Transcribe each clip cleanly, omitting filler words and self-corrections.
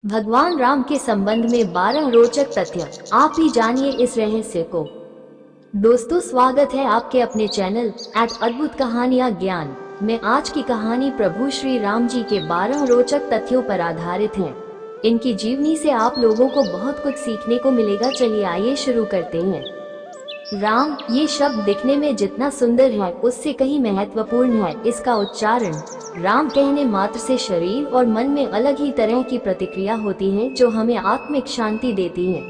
भगवान राम के संबंध में 12 रोचक तथ्य। आप ही जानिए इस रहस्य को। दोस्तों, स्वागत है आपके अपने चैनल अद्भुत कहानियां ज्ञान में। आज की कहानी प्रभु श्री राम जी के 12 रोचक तथ्यों पर आधारित है। इनकी जीवनी से आप लोगों को बहुत कुछ सीखने को मिलेगा। चलिए आइए शुरू करते हैं। राम, ये शब्द दिखने में जितना सुंदर है उससे कहीं महत्वपूर्ण है। इसका उच्चारण राम कहने मात्र से शरीर और मन में अलग ही तरह की प्रतिक्रिया होती है, जो हमें आत्मिक शांति देती है।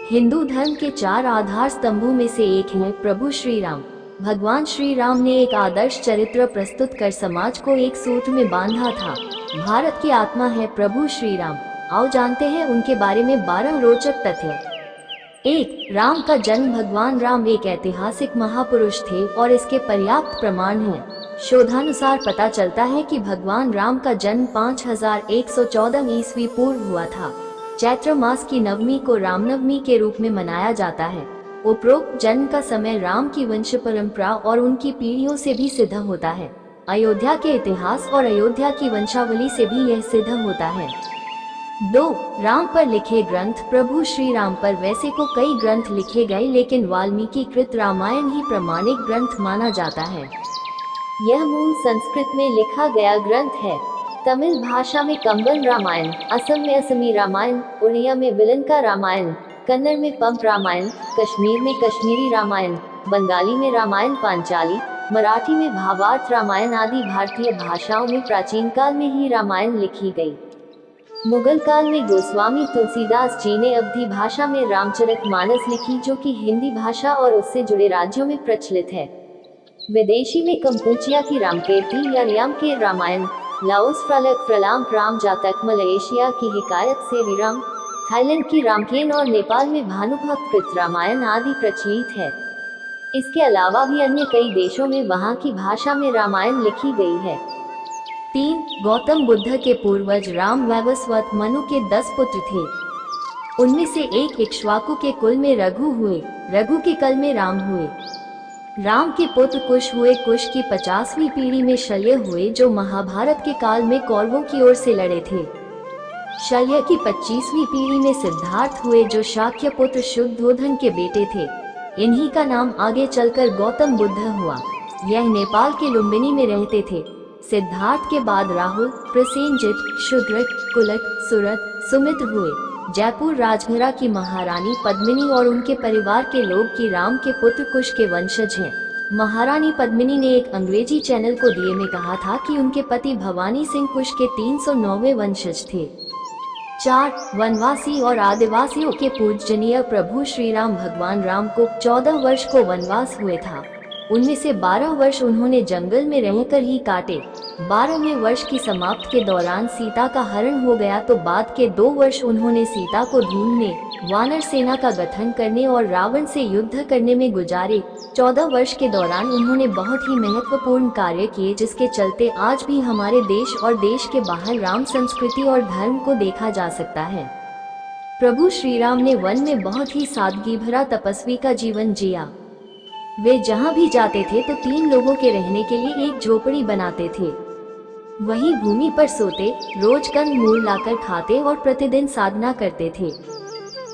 हिंदू धर्म के 4 आधार स्तंभों में से एक है प्रभु श्री राम। भगवान श्री राम ने एक आदर्श चरित्र प्रस्तुत कर समाज को एक सूत्र में बांधा था। भारत की आत्मा है प्रभु श्री राम। आओ जानते हैं उनके बारे में 12 रोचक तथ्य। 1. राम का जन्म। भगवान राम एक ऐतिहासिक महापुरुष थे और इसके पर्याप्त प्रमाण हैं। शोधानुसार पता चलता है कि भगवान राम का जन्म 5114 ईस्वी पूर्व हुआ था। चैत्र मास की नवमी को रामनवमी के रूप में मनाया जाता है। उपरोक्त जन्म का समय राम की वंश परंपरा और उनकी पीढ़ियों से भी सिद्ध होता है। अयोध्या के इतिहास और अयोध्या की वंशावली से भी यह सिद्ध होता है। 2. राम पर लिखे ग्रंथ। प्रभु श्री राम पर वैसे को कई ग्रंथ लिखे गए, लेकिन वाल्मीकि कृत रामायण ही प्रामाणिक ग्रंथ माना जाता है। यह मूल संस्कृत में लिखा गया ग्रंथ है। तमिल भाषा में कंबन रामायण, असम में असमी रामायण, उड़िया में विलंका रामायण, कन्नड़ में पंप रामायण, कश्मीर में कश्मीरी रामायण, बंगाली में रामायण पांचाली, मराठी में भावार्थ रामायण आदि भारतीय भाषाओं में प्राचीन काल में ही रामायण लिखी गई। मुगल काल में गोस्वामी तुलसीदास जी ने अवधी भाषा में रामचरितमानस लिखी, जो कि हिंदी भाषा और उससे जुड़े राज्यों में प्रचलित है। विदेशी में कंपूचिया की रामकीर्ति या रियाम के रामायण, लाओस फ्रालक फ्रलाम राम जातक, मलेशिया की हिकायत से विराम, थाईलैंड की रामकेन और नेपाल में भानुभक्त कृत रामायण आदि प्रचलित है। इसके अलावा भी अन्य कई देशों में वहां की भाषा में रामायण लिखी गई है। 3. गौतम बुद्ध के पूर्वज राम वैवस्वत मनु के 10 पुत्र थे। उनमें से एक इक्ष्वाकु के कुल में रघु हुए, रघु के कल में राम हुए। राम के पुत्र कुश हुए, कुश की 50वीं पीढ़ी में शल्य हुए, जो महाभारत के काल में कौरवों की ओर से लड़े थे। शल्य की 25वीं पीढ़ी में सिद्धार्थ हुए, जो शाक्य पुत्र शुद्धोधन के बेटे थे। इन्हीं का नाम आगे चलकर गौतम बुद्ध हुआ। यह नेपाल के लुम्बिनी में रहते थे। सिद्धार्थ के बाद राहुल, प्रसेनजित, शुद्रक, कुलक, सुरत, सुमित्र हुए। जयपुर राजघरा की महारानी पद्मिनी और उनके परिवार के लोग की राम के पुत्र कुश के वंशज हैं। महारानी पद्मिनी ने एक अंग्रेजी चैनल को दिए में कहा था कि उनके पति भवानी सिंह कुश के 309वें वंशज थे। 4. वनवासी और आदिवासियों के पूजनीय प्रभु श्री राम। भगवान राम को 14 वर्ष को वनवास हुए था। उनमें से 12 वर्ष उन्होंने जंगल में रहकर ही काटे। 12वें वर्ष की समाप्ति के दौरान सीता का हरण हो गया, तो बाद के 2 वर्ष उन्होंने सीता को ढूंढने, वानर सेना का गठन करने और रावण से युद्ध करने में गुजारे। 14 वर्ष के दौरान उन्होंने बहुत ही महत्वपूर्ण कार्य किए, जिसके चलते आज भी हमारे देश और देश के बाहर राम संस्कृति और धर्म को देखा जा सकता है। प्रभु श्री राम ने वन में बहुत ही सादगी भरा तपस्वी का जीवन जिया। वे जहाँ भी जाते थे तो 3 लोगों के रहने के लिए एक झोपड़ी बनाते थे। वहीं भूमि पर सोते, रोज कंद मूल लाकर खाते और प्रतिदिन साधना करते थे।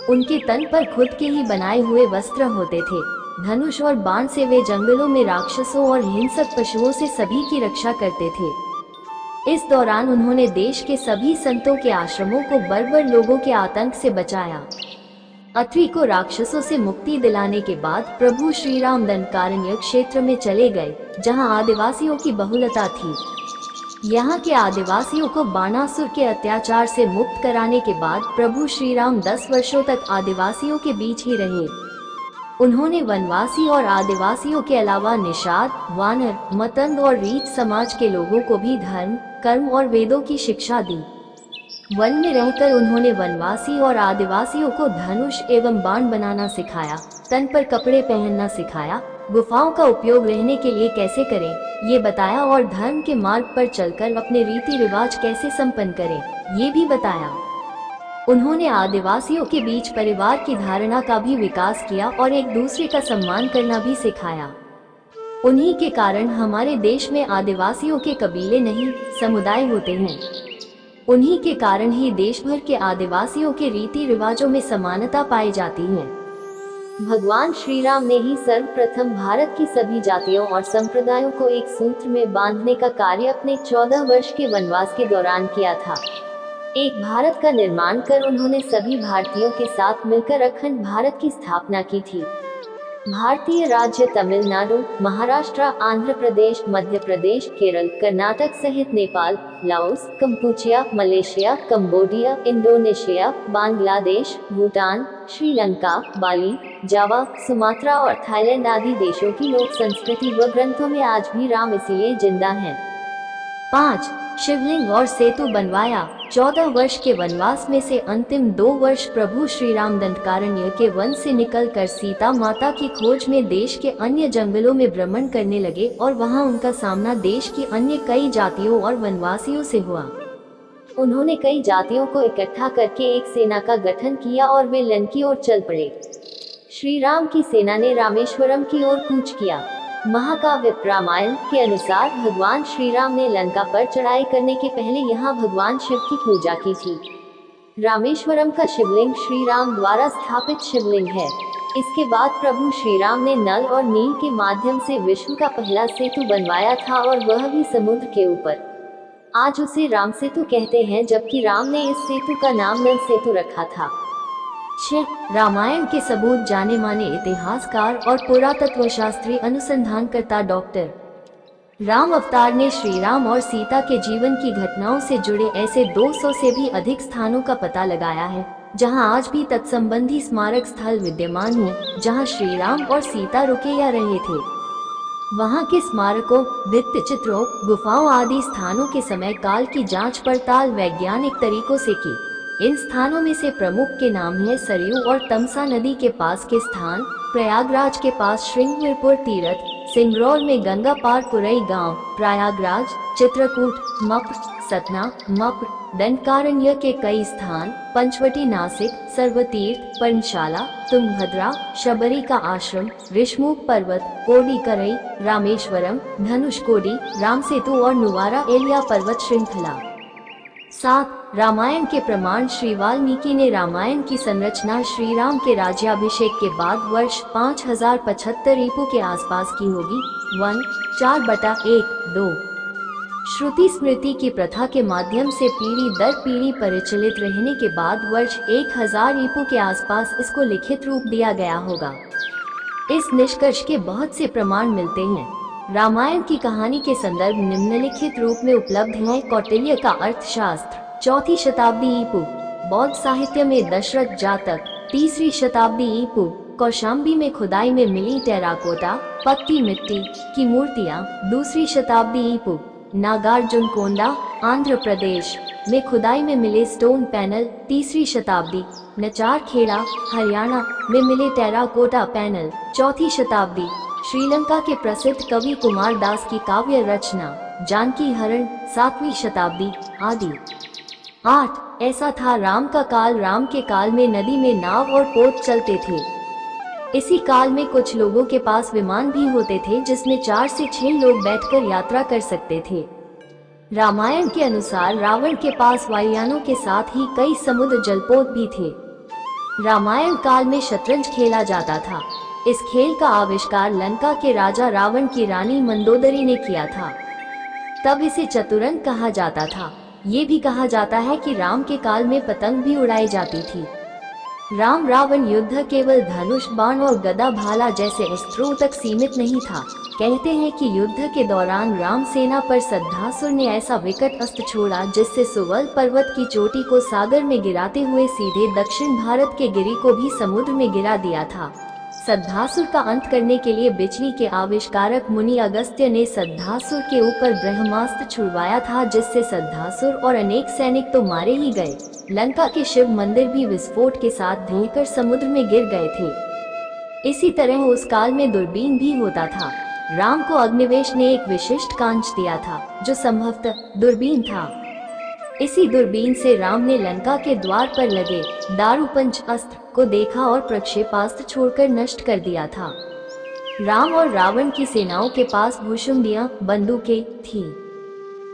उनके तन पर खुद के ही बनाए हुए वस्त्र होते थे। धनुष और बाण से वे जंगलों में राक्षसों और हिंसक पशुओं से सभी की रक्षा करते थे। इस दौरान उन्होंने देश के सभी संतों के आश्रमों को बर्बर लोगों के आतंक से बचाया। अत्रि को राक्षसों से मुक्ति दिलाने के बाद प्रभु श्री राम दंडकारण्य क्षेत्र में चले गए, जहां आदिवासियों की बहुलता थी। यहाँ के आदिवासियों को बाणासुर के अत्याचार से मुक्त कराने के बाद प्रभु श्री राम 10 वर्षों तक आदिवासियों के बीच ही रहे। उन्होंने वनवासी और आदिवासियों के अलावा निषाद, वानर, मतंग और रीछ समाज के लोगों को भी धर्म, कर्म और वेदों की शिक्षा दी। वन में रहकर उन्होंने वनवासी और आदिवासियों को धनुष एवं बाण बनाना सिखाया, तन पर कपड़े पहनना सिखाया, गुफाओं का उपयोग रहने के लिए कैसे करें ये बताया, और धर्म के मार्ग पर चलकर अपने रीति रिवाज कैसे संपन्न करें ये भी बताया। उन्होंने आदिवासियों के बीच परिवार की धारणा का भी विकास किया और एक दूसरे का सम्मान करना भी सिखाया। उन्हीं के कारण हमारे देश में आदिवासियों के कबीले नहीं, समुदाय होते हैं। उन्हीं के कारण ही देश भर के आदिवासियों के रीति रिवाजों में समानता पाई जाती है। भगवान श्री राम ने ही सर्वप्रथम भारत की सभी जातियों और संप्रदायों को एक सूत्र में बांधने का कार्य अपने 14 वर्ष के वनवास के दौरान किया था। एक भारत का निर्माण कर उन्होंने सभी भारतीयों के साथ मिलकर अखंड भारत की स्थापना की थी। भारतीय राज्य तमिलनाडु, महाराष्ट्र, आंध्र प्रदेश, मध्य प्रदेश, केरल, कर्नाटक सहित Nepal, Laos, Kampuchea, Malaysia, Cambodia, Indonesia, Bangladesh, Bhutan, Sri Lanka, Bali, Java, Sumatra और थाईलैंड आदि देशों की लोक संस्कृति व ग्रंथों में आज भी राम इसलिए जिंदा हैं। 5. शिवलिंग और सेतु बनवाया। 14 वर्ष के वनवास में से अंतिम 2 वर्ष प्रभु श्री राम दंडकारण्य के वन से निकलकर सीता माता की खोज में देश के अन्य जंगलों में भ्रमण करने लगे और वहां उनका सामना देश की अन्य कई जातियों और वनवासियों से हुआ। उन्होंने कई जातियों को इकट्ठा करके एक सेना का गठन किया और वे लन की ओर चल पड़े। श्री राम की सेना ने रामेश्वरम की ओर कूच किया। महाकाव्य रामायण के अनुसार भगवान श्री राम ने लंका पर चढ़ाई करने के पहले यहाँ भगवान शिव की पूजा की थी। रामेश्वरम का शिवलिंग श्री राम द्वारा स्थापित शिवलिंग है। इसके बाद प्रभु श्री राम ने नल और नील के माध्यम से विश्व का पहला सेतु बनवाया था और वह भी समुद्र के ऊपर। आज उसे राम सेतु कहते हैं, जबकि राम ने इस सेतु का नाम नल सेतु रखा था। 6. रामायण के सबूत। जाने माने इतिहासकार और पुरातत्व शास्त्री अनुसंधानकर्ता डॉक्टर राम अवतार ने श्री राम और सीता के जीवन की घटनाओं से जुड़े ऐसे 200 से भी अधिक स्थानों का पता लगाया है, जहां आज भी तत्संबंधी स्मारक स्थल विद्यमान हैं, जहां श्री राम और सीता रुके या रहे थे। वहां के स्मारकों, भित्ति चित्रों, गुफाओं आदि स्थानों के समय काल की जांच पड़ताल वैज्ञानिक तरीकों से की। इन स्थानों में से प्रमुख के नाम है सरयू और तमसा नदी के पास के स्थान, प्रयागराज के पास श्रृंगवीरपुर तीर्थ, सिंगरौर में गंगा पार पुरई गांव, प्रयागराज, चित्रकूट, मप्र, सतना, मप्र, दंडकारण्य के कई स्थान, पंचवटी, नासिक, सर्वतीर्थ, पर्णशाला, तुंगभद्रा, शबरी का आश्रम, ऋषमुख पर्वत, कोडीकरई, रामेश्वरम, धनुषकोडी, रामसेतु और नुवारा एलिया पर्वत श्रृंखला। 7. रामायण के प्रमाण। श्री वाल्मीकि ने रामायण की संरचना श्री राम के राज्याभिषेक के बाद वर्ष 5075 ईपू के आसपास की होगी। 1. 4/1-2 श्रुति स्मृति की प्रथा के माध्यम से पीढ़ी दर पीढ़ी परिचालित रहने के बाद वर्ष 1000 ईपू के आसपास इसको लिखित रूप दिया गया होगा। इस निष्कर्ष के बहुत से प्रमाण मिलते हैं। रामायण की कहानी के संदर्भ निम्नलिखित रूप में उपलब्ध हैं। कौटिल्य का अर्थशास्त्र 4वीं शताब्दी ईपू। बौद्ध साहित्य में दशरथ जातक 3वीं शताब्दी ईपू। कौशाम्बी में खुदाई में मिली टेराकोटा पक्की मिट्टी की मूर्तियां 2वीं शताब्दी ईपू। नागार्जुनकोंडा आंध्र प्रदेश में खुदाई में मिले स्टोन पैनल 3वीं शताब्दी। नचारखेड़ा हरियाणा में मिले टेराकोटा पैनल 4वीं शताब्दी। श्रीलंका के प्रसिद्ध कवि कुमार दास की काव्य रचना जानकी हरण 7वीं शताब्दी आदि। 8. ऐसा था राम का काल। राम के काल में नदी में नाव और पोत चलते थे। इसी काल में कुछ लोगों के पास विमान भी होते थे, जिसमें 4 से 6 लोग बैठकर यात्रा कर सकते थे। रामायण के अनुसार रावण के पास वायुयानों के साथ ही कई समुद्र जलपोत भी थे। रामायण काल में शतरंज खेला जाता था। इस खेल का आविष्कार लंका के राजा रावण की रानी मंदोदरी ने किया था। तब इसे चतुरंग कहा जाता था। ये भी कहा जाता है कि राम के काल में पतंग भी उड़ाई जाती थी। राम रावण युद्ध केवल धनुष बाण और गदा भाला जैसे अस्त्रों तक सीमित नहीं था। कहते हैं कि युद्ध के दौरान राम सेना पर सद्धासुर ने ऐसा विकट अस्त्र छोड़ा जिससे सुवल पर्वत की चोटी को सागर में गिराते हुए सीधे दक्षिण भारत के गिरि को भी समुद्र में गिरा दिया था। सद्धासुर का अंत करने के लिए बिजली के आविष्कारक मुनि अगस्त्य ने सद्धासुर के ऊपर ब्रह्मास्त्र छुड़वाया था, जिससे सद्धासुर और अनेक सैनिक तो मारे ही गए, लंका के शिव मंदिर भी विस्फोट के साथ ढहकर समुद्र में गिर गए थे। इसी तरह उस काल में दूरबीन भी होता था। राम को अग्निवेश ने एक विशिष्ट कांच दिया था, जो संभवतः दूरबीन था। इसी दूरबीन से राम ने लंका के द्वार पर लगे दारूपंच अस्त्र को देखा और प्रक्षेपास्त्र छोड़कर नष्ट कर दिया था। राम और रावण की सेनाओं के पास भूशुंडियां बंदूकें थी।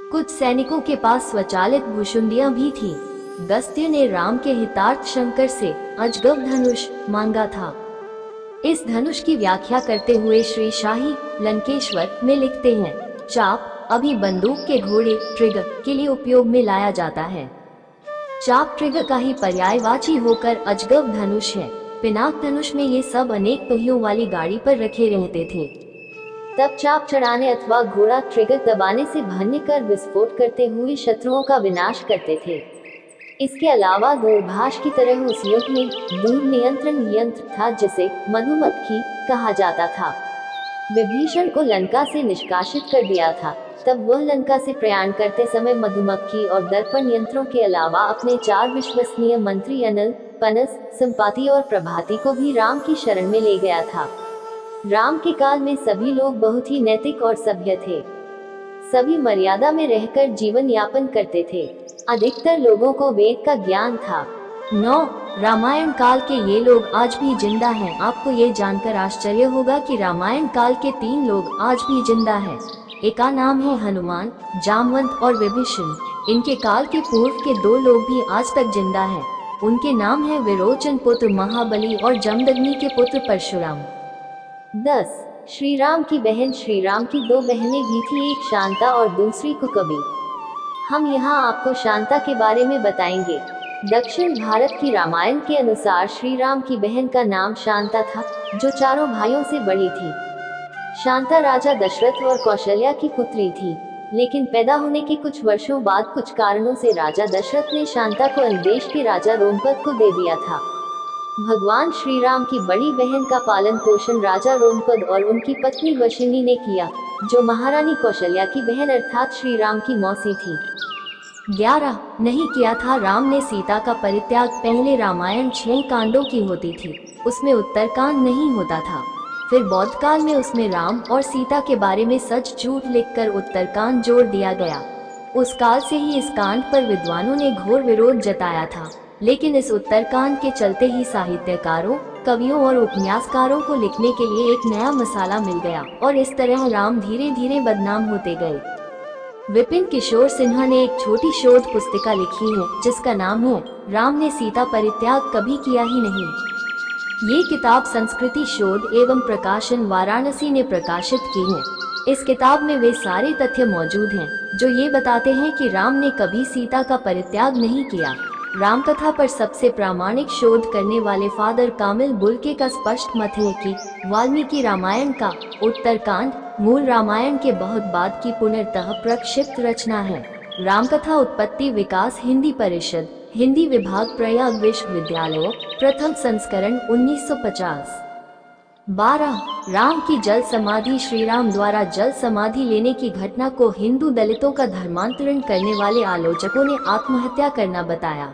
कुछ सैनिकों के पास स्वचालित भूशुंडियां भी थी। अगस्त्य ने राम के हितार्थ शंकर से अजगव धनुष मांगा था। इस धनुष की व्याख्या करते हुए श्री शाही लंकेश्वर में लिखते हैं, चाप अभी बंदूक के घोड़े ट्रिगर के लिए उपयोग में लाया जाता है। चाप ट्रिगर का ही पर्यायवाची होकर अजगव धनुष है। पिनाक धनुष में ये सब अनेक पहियों वाली गाड़ी पर रखे रहते थे। तब चाप चढ़ाने अथवा घोड़ा ट्रिगर दबाने से भन्य कर विस्फोट करते हुए शत्रुओं का विनाश करते थे। इसके अलावा दूरभाष की तरह उस युग में दूर नियंत्रण यंत्र था जिसे मधुमक्खी कहा जाता था। विभीषण को लंका से निष्कासित कर दिया था, तब वह लंका से प्रयाण करते समय मधुमक्खी और दर्पण यंत्रों के अलावा अपने 4 विश्वसनीय मंत्री अनल, पनस, संपाति और प्रभाति को भी राम की शरण में ले गया था। राम के काल में सभी लोग बहुत ही नैतिक और सभ्य थे। सभी मर्यादा में रहकर जीवन यापन करते थे। अधिकतर लोगों को वेद का ज्ञान था। 9. रामायण काल के ये लोग आज भी जिंदा हैं। आपको ये जानकर आश्चर्य होगा कि रामायण काल के 3 लोग आज भी जिंदा हैं। एक का नाम है हनुमान, जामवंत और विभीषण। इनके काल के पूर्व के 2 लोग भी आज तक जिंदा हैं। उनके नाम है विरोचन पुत्र महाबली और जमदग्नि के पुत्र परशुराम। 10. श्री राम की बहन। श्री राम की 2 बहनें भी थी, एक शांता और दूसरी कुकबी। हम यहाँ आपको शांता के बारे में बताएंगे। दक्षिण भारत की रामायण के अनुसार श्री राम की बहन का नाम शांता था, जो 4 भाइयों से बड़ी थी। शांता राजा दशरथ और कौशल्या की पुत्री थी, लेकिन पैदा होने के कुछ वर्षों बाद कुछ कारणों से राजा दशरथ ने शांता को अंदेश के राजा रोमपद को दे दिया था। भगवान श्री राम की बड़ी बहन का पालन पोषण राजा रोमपद और उनकी पत्नी वशिनी ने किया, जो महारानी कौशल्या की बहन अर्थात श्री राम की मौसी थी। 11. नहीं किया था। राम ने सीता का परित्याग। पहले रामायण 6 कांडों की होती थी, उसमें उत्तरकांड नहीं होता था। फिर बौद्ध काल में उसमें राम और सीता के बारे में सच झूठ लिखकर उत्तरकांड जोड़ दिया गया। उस काल से ही इस कांड पर विद्वानों ने घोर विरोध जताया था, लेकिन इस उत्तरकांड के चलते ही साहित्यकारों, कवियों और उपन्यासकारों को लिखने के लिए एक नया मसाला मिल गया और इस तरह राम धीरे धीरे बदनाम होते गए। विपिन किशोर सिन्हा ने एक छोटी शोध पुस्तिका लिखी है जिसका नाम है राम ने सीता परित्याग कभी किया ही नहीं। ये किताब संस्कृति शोध एवं प्रकाशन वाराणसी ने प्रकाशित की है। इस किताब में वे सारे तथ्य मौजूद हैं जो ये बताते हैं कि राम ने कभी सीता का परित्याग नहीं किया। रामकथा पर सबसे प्रामाणिक शोध करने वाले फादर कामिल बुल्के का स्पष्ट मत है कि वाल्मीकि रामायण का उत्तरकांड मूल रामायण के बहुत बाद की पुनर्तः प्रक्षिप्त रचना है। रामकथा उत्पत्ति विकास हिंदी परिषद, हिंदी विभाग, प्रयाग विश्वविद्यालय, प्रथम संस्करण 1950। 12. राम की जल समाधि। श्री राम द्वारा जल समाधि लेने की घटना को हिंदू दलितों का धर्मांतरण करने वाले आलोचकों ने आत्महत्या करना बताया।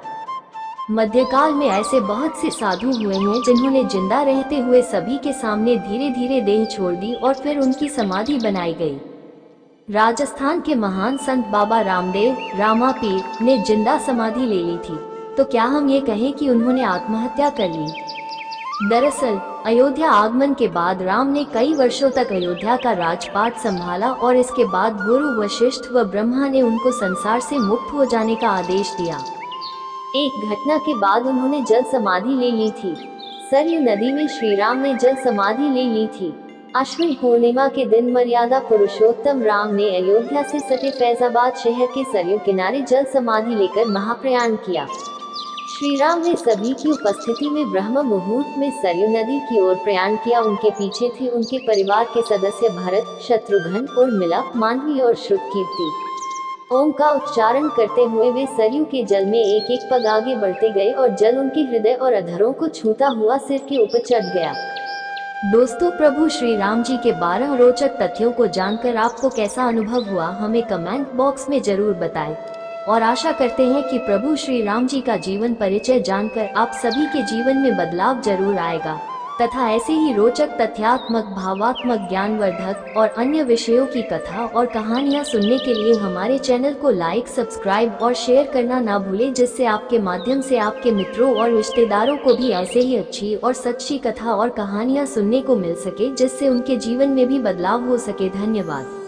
मध्यकाल में ऐसे बहुत से साधु हुए हैं जिन्होंने जिंदा रहते हुए सभी के सामने धीरे धीरे देह छोड़ दी और फिर उनकी समाधि बनाई गई। राजस्थान के महान संत बाबा रामदेव रामापीर ने जिंदा समाधि ले ली थी, तो क्या हम ये कहें कि उन्होंने आत्महत्या कर ली? दरअसल अयोध्या आगमन के बाद राम ने कई वर्षों तक अयोध्या का राजपाट संभाला और इसके बाद गुरु वशिष्ठ व ब्रह्मा ने उनको संसार से मुक्त हो जाने का आदेश दिया। एक घटना के बाद उन्होंने जल समाधि ले ली थी। सरयू नदी में श्री राम ने जल समाधि ले ली थी। अश्विन पूर्णिमा के दिन मर्यादा पुरुषोत्तम राम ने अयोध्या से सटे फैजाबाद शहर के सरयू किनारे जल समाधि लेकर महाप्रयाण किया। श्री राम ने सभी की उपस्थिति में ब्रह्म मुहूर्त में सरयू नदी की ओर प्रयाण किया। उनके पीछे थे उनके परिवार के सदस्य भरत, शत्रुघ्न, उर्मिला, मांडवी और श्रुतकीर्ति। ओम का उच्चारण करते हुए वे सरयू के जल में एक एक पग आगे बढ़ते गए और जल उनके हृदय और अधरों को छूता हुआ सिर के ऊपर चढ़ गया। दोस्तों, प्रभु श्री राम जी के 12 रोचक तथ्यों को जानकर आपको कैसा अनुभव हुआ, हमें कमेंट बॉक्स में जरूर बताएं। और आशा करते हैं कि प्रभु श्री राम जी का जीवन परिचय जानकर आप सभी के जीवन में बदलाव जरूर आएगा तथा ऐसे ही रोचक तथ्यात्मक, भावात्मक, ज्ञानवर्धक और अन्य विषयों की कथा और कहानियाँ सुनने के लिए हमारे चैनल को लाइक, सब्सक्राइब और शेयर करना ना भूलें, जिससे आपके माध्यम से आपके मित्रों और रिश्तेदारों को भी ऐसे ही अच्छी और सच्ची कथा और कहानियाँ सुनने को मिल सके, जिससे उनके जीवन में भी बदलाव हो सके। धन्यवाद।